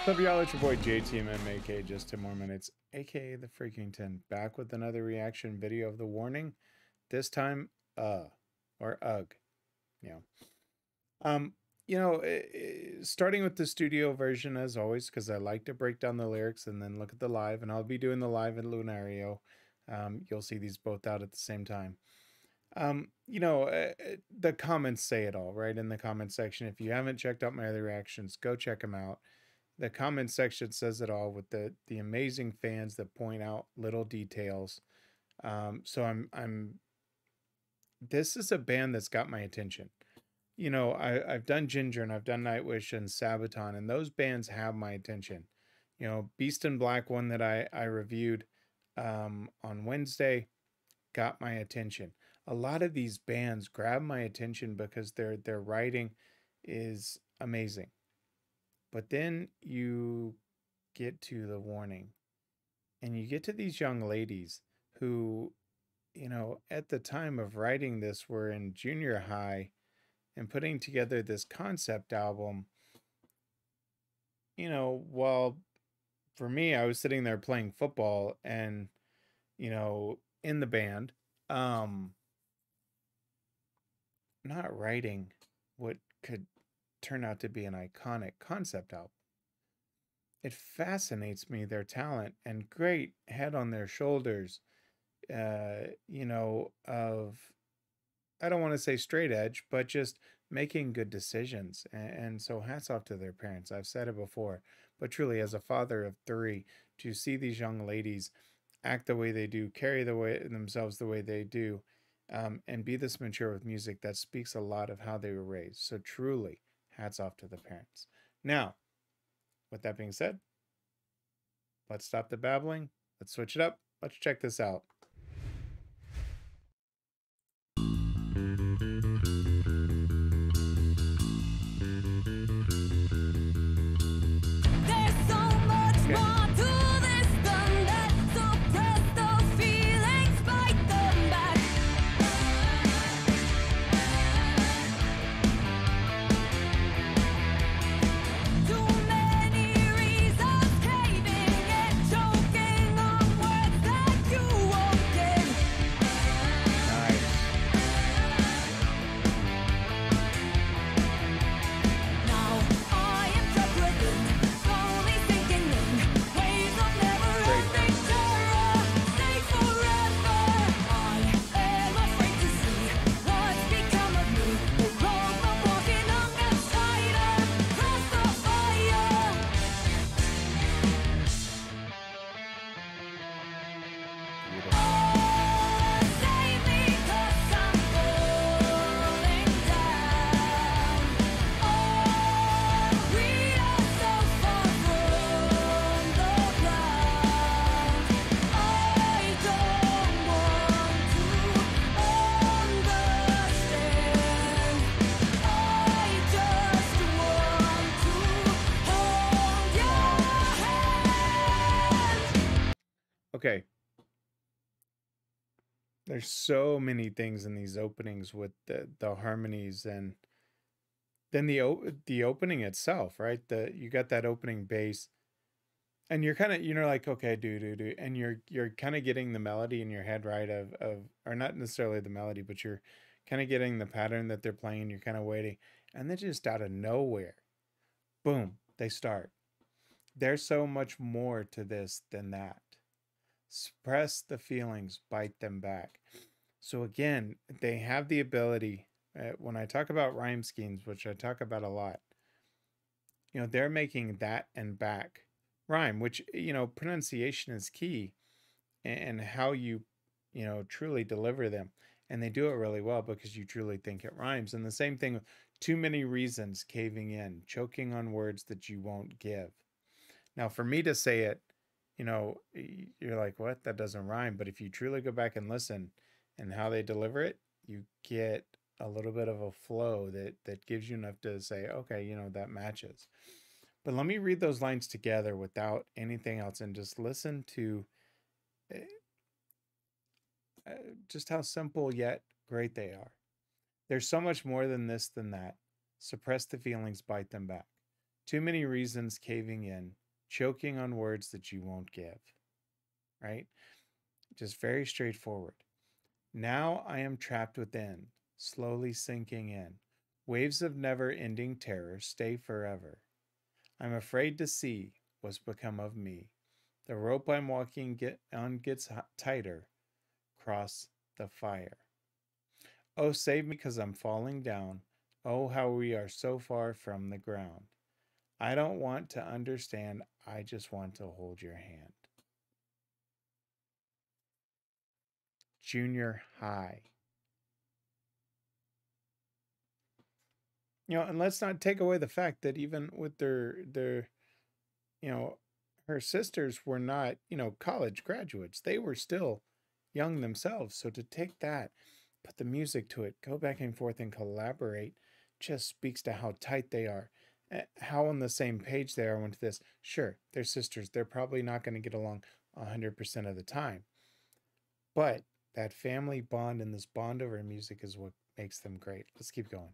What's up, y'all? It's your boy JTMM, aka Just 10 More Minutes, aka The Freaking 10, back with another reaction video of The Warning. This time, or ugh, you know. Starting with the studio version as always, because I like to break down the lyrics and then look at the live, and I'll be doing the live in Lunario. You'll see these both out at the same time. The comments say it all, right? In the comment section, if you haven't checked out my other reactions, go check them out. The comment section says it all with the amazing fans that point out little details. This is a band that's got my attention. I've done Ginger and I've done Nightwish and Sabaton, and those bands have my attention. Beast in Black, one that I reviewed on Wednesday, got my attention. A lot of these bands grab my attention because their writing is amazing. But then you get to The Warning, and you get to these young ladies who, at the time of writing this, were in junior high and putting together this concept album. While for me, I was sitting there playing football and, in the band, not writing what could turn out to be an iconic concept album. It fascinates me, their talent and great head on their shoulders, of, I don't want to say straight edge, but just making good decisions. And so hats off to their parents. I've said it before, but truly, as a father of 3, to see these young ladies act the way they do, carry themselves the way they do, and be this mature with music, that speaks a lot of how they were raised. So truly, hats off to the parents. Now, with that being said, let's stop the babbling. Let's switch it up. Let's check this out. Okay. There's so many things in these openings with the harmonies, and then the opening itself, right? You got that opening bass, and you're kind of, like, okay, do, and you're kind of getting the melody in your head, right? Or not necessarily the melody, but you're kind of getting the pattern that they're playing. You're kind of waiting, and then just out of nowhere, boom, they start. There's so much more to this than that. Suppress the feelings, bite them back. So again, they have the ability, when I talk about rhyme schemes, which I talk about a lot, they're making that and back rhyme, which, pronunciation is key, and how you, truly deliver them. And they do it really well because you truly think it rhymes. And the same thing with too many reasons, caving in, choking on words that you won't give. Now, for me to say it, you're like, what? That doesn't rhyme. But if you truly go back and listen and how they deliver it, you get a little bit of a flow that gives you enough to say, okay, that matches. But let me read those lines together without anything else and just listen to just how simple yet great they are. There's so much more than this than that. Suppress the feelings, bite them back. Too many reasons caving in, choking on words that you won't give, right? Just very straightforward. Now I am trapped within, slowly sinking in. Waves of never ending terror stay forever. I'm afraid to see what's become of me. The rope I'm walking on gets tighter. Cross the fire. Oh, save me because I'm falling down. Oh, how we are so far from the ground. I don't want to understand. I just want to hold your hand. Junior high. And let's not take away the fact that even with their you know, her sisters were not, college graduates. They were still young themselves. So to take that, put the music to it, go back and forth and collaborate just speaks to how tight they are, how on the same page they are into this. Sure, they're sisters. They're probably not going to get along 100% of the time. But that family bond and this bond over music is what makes them great. Let's keep going.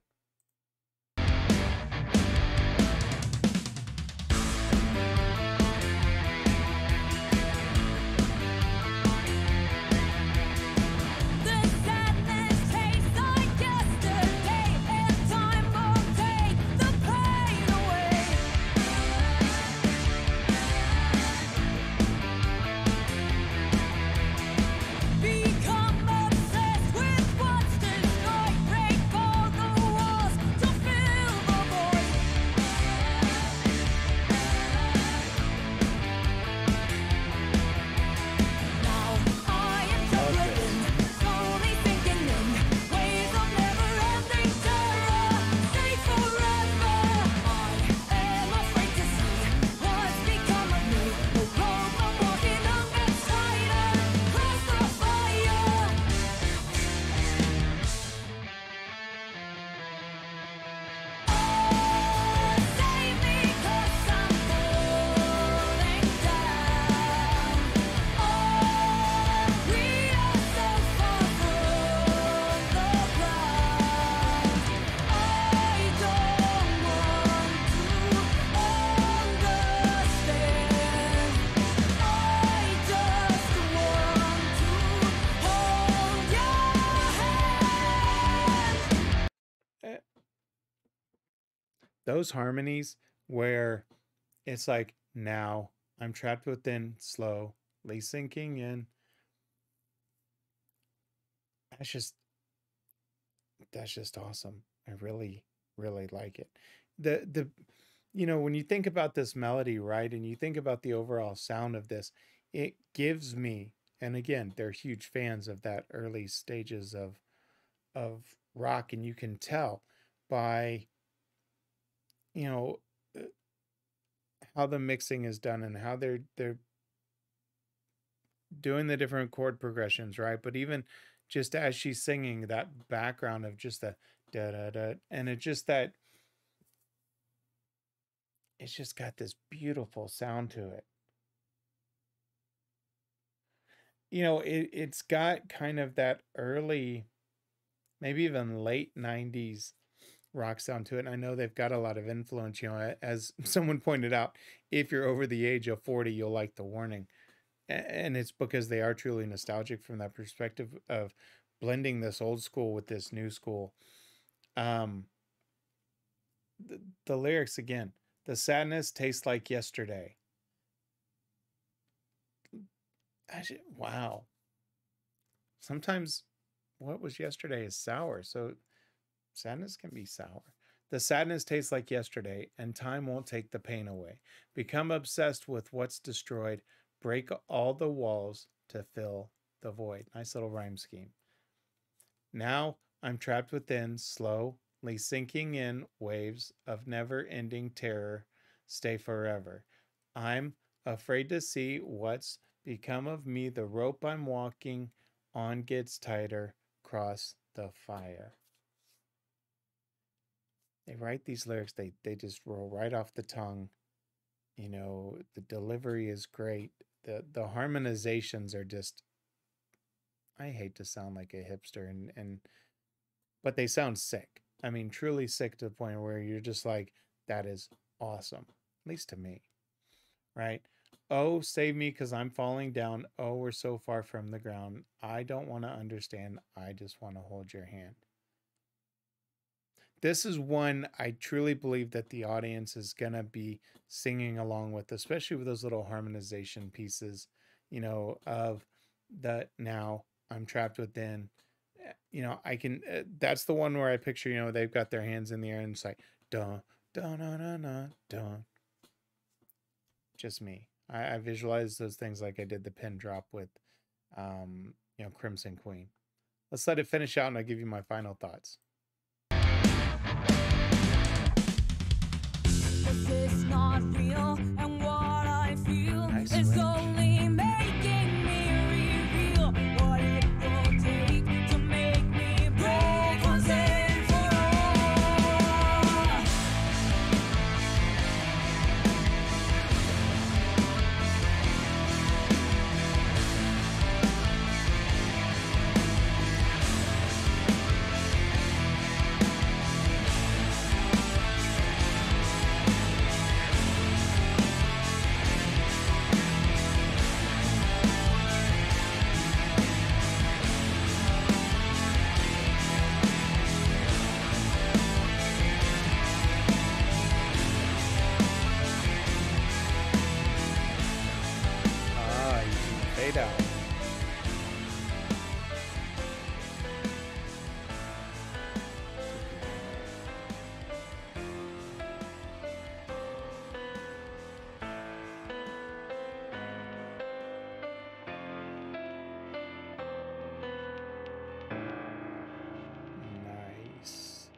Those harmonies where it's like, now I'm trapped within, slowly sinking in. That's just that's just awesome. I really, really like it. The when you think about this melody, right, and you think about the overall sound of this, it gives me, and again, they're huge fans of that early stages of rock, and you can tell by you know uh, how the mixing is done and how they're doing the different chord progressions, right? But even just as she's singing, that background of just the da da da, and it's just got this beautiful sound to it. It's got kind of that early, maybe even late 90s rock sound to it. And I know they've got a lot of influence, as someone pointed out, if you're over the age of 40, you'll like The Warning. And it's because they are truly nostalgic from that perspective of blending this old school with this new school. Um, the lyrics again, the sadness tastes like yesterday. Wow. Sometimes what was yesterday is sour, so sadness can be sour. The sadness tastes like yesterday, and time won't take the pain away. Become obsessed with what's destroyed. Break all the walls to fill the void. Nice little rhyme scheme. Now I'm trapped within, slowly sinking in waves of never ending terror. Stay forever. I'm afraid to see what's become of me. The rope I'm walking on gets tighter. Cross the fire. They write these lyrics, they just roll right off the tongue. The delivery is great. The harmonizations are just, I hate to sound like a hipster, and but they sound sick. I mean, truly sick, to the point where you're just like, that is awesome, at least to me, right? Oh, save me because I'm falling down. Oh, we're so far from the ground. I don't want to understand. I just want to hold your hand. This is one I truly believe that the audience is going to be singing along with, especially with those little harmonization pieces, of the now I'm trapped within. I can, that's the one where I picture, they've got their hands in the air and it's like, dun, dun, dun, dun, dun, dun. Just me. I visualize those things like I did the pin drop with, Crimson Queen. Let's let it finish out and I'll give you my final thoughts. This is not real, and what I feel Nice is swing. only making me reveal what it will take to make me break once and for all. Ah, you can fade out. Nice.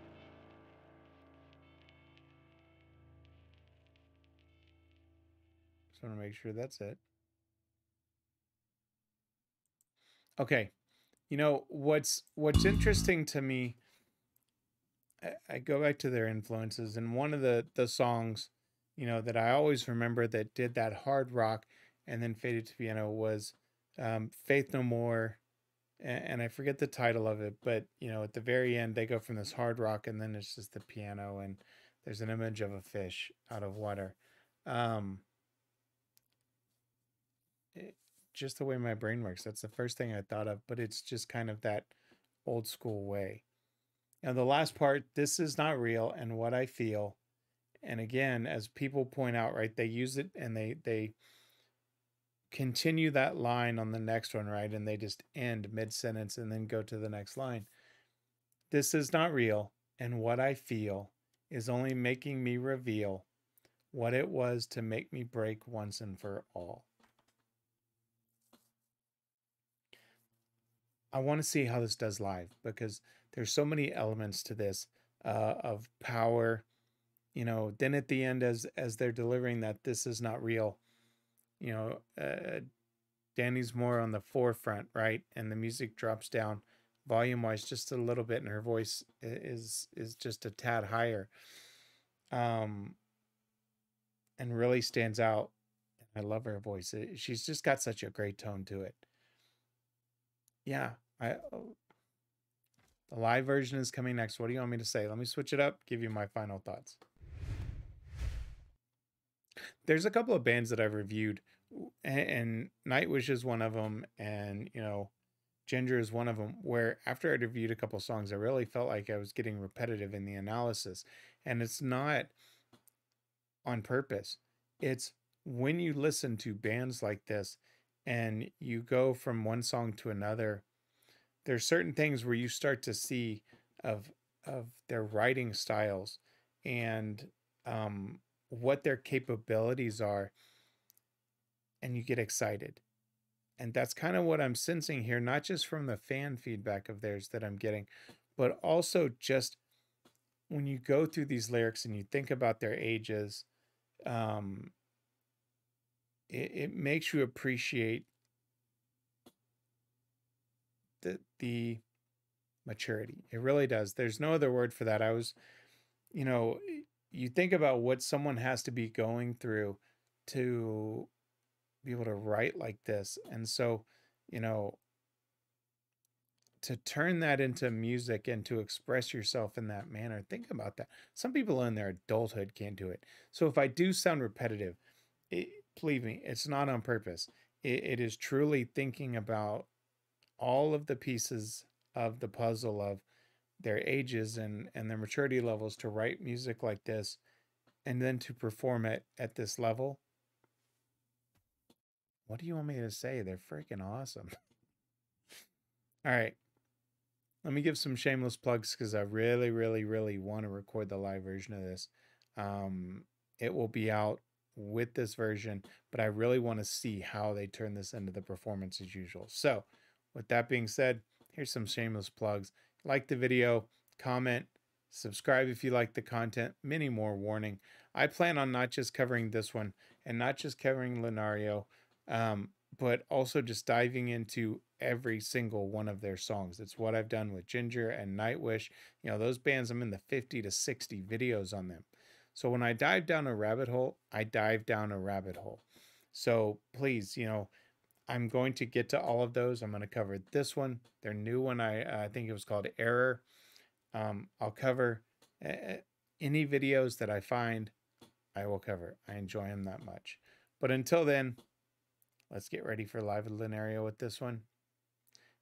Just want to make sure that's it. Okay. What's interesting to me, I go back to their influences, and one of the songs, that I always remember that did that hard rock and then faded to piano was Faith No More, and I forget the title of it, but at the very end they go from this hard rock and then it's just the piano and there's an image of a fish out of water. Um, it, just the way my brain works, that's the first thing I thought of, but it's just kind of that old school way. Now the last part, this is not real, and what I feel. And again, as people point out, right, they use it and they continue that line on the next one, right, and they just end mid sentence and then go to the next line. This is not real, and what I feel is only making me reveal what it was to make me break once and for all. I want to see how this does live because there's so many elements to this, of power. Then at the end, as they're delivering that this is not real, you know, uh, Danny's more on the forefront, right, and the music drops down volume wise just a little bit, and her voice is just a tad higher, um, and really stands out. I love her voice. She's just got such a great tone to it. Yeah, the live version is coming next. What do you want me to say? Let me switch it up. Give you my final thoughts. There's a couple of bands that I've reviewed, and Nightwish is one of them, and Ginger is one of them. Where after I reviewed a couple songs, I really felt like I was getting repetitive in the analysis, and it's not on purpose. It's when you listen to bands like this, and you go from one song to another. There's certain things where you start to see of their writing styles and what their capabilities are, and you get excited. And that's kind of what I'm sensing here, not just from the fan feedback of theirs that I'm getting, but also just when you go through these lyrics and you think about their ages, um, it makes you appreciate the maturity. It really does. There's no other word for that. You know, you think about what someone has to be going through to be able to write like this. And so, you know, to turn that into music and to express yourself in that manner. Think about that. Some people in their adulthood can't do it. So if I do sound repetitive, it, believe me, it's not on purpose. It is truly thinking about all of the pieces of the puzzle of their ages and their maturity levels to write music like this and then to perform it at this level. What do you want me to say? They're freaking awesome. All right. Let me give some shameless plugs because I really, really, really want to record the live version of this. It will be out with this version, but I really want to see how they turn this into the performance as usual. So, with that being said, here's some shameless plugs. Like the video, comment, subscribe if you like the content. Many more warning. I plan on not just covering this one and not just covering Lunario, but also just diving into every single one of their songs. It's what I've done with Ginger and Nightwish. You know, those bands, I'm in the 50 to 60 videos on them. So when I dive down a rabbit hole, I dive down a rabbit hole. So please, I'm going to get to all of those. I'm going to cover this one, their new one. I think it was called Error. I'll cover any videos that I find, I will cover. I enjoy them that much. But until then, let's get ready for Live at Lunario with this one.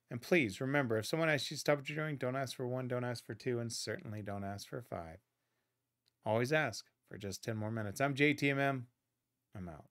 And please remember, if someone asks you to stop what you're doing, don't ask for 1, don't ask for 2, and certainly don't ask for 5. Always ask for just 10 more minutes. I'm JTMM. I'm out.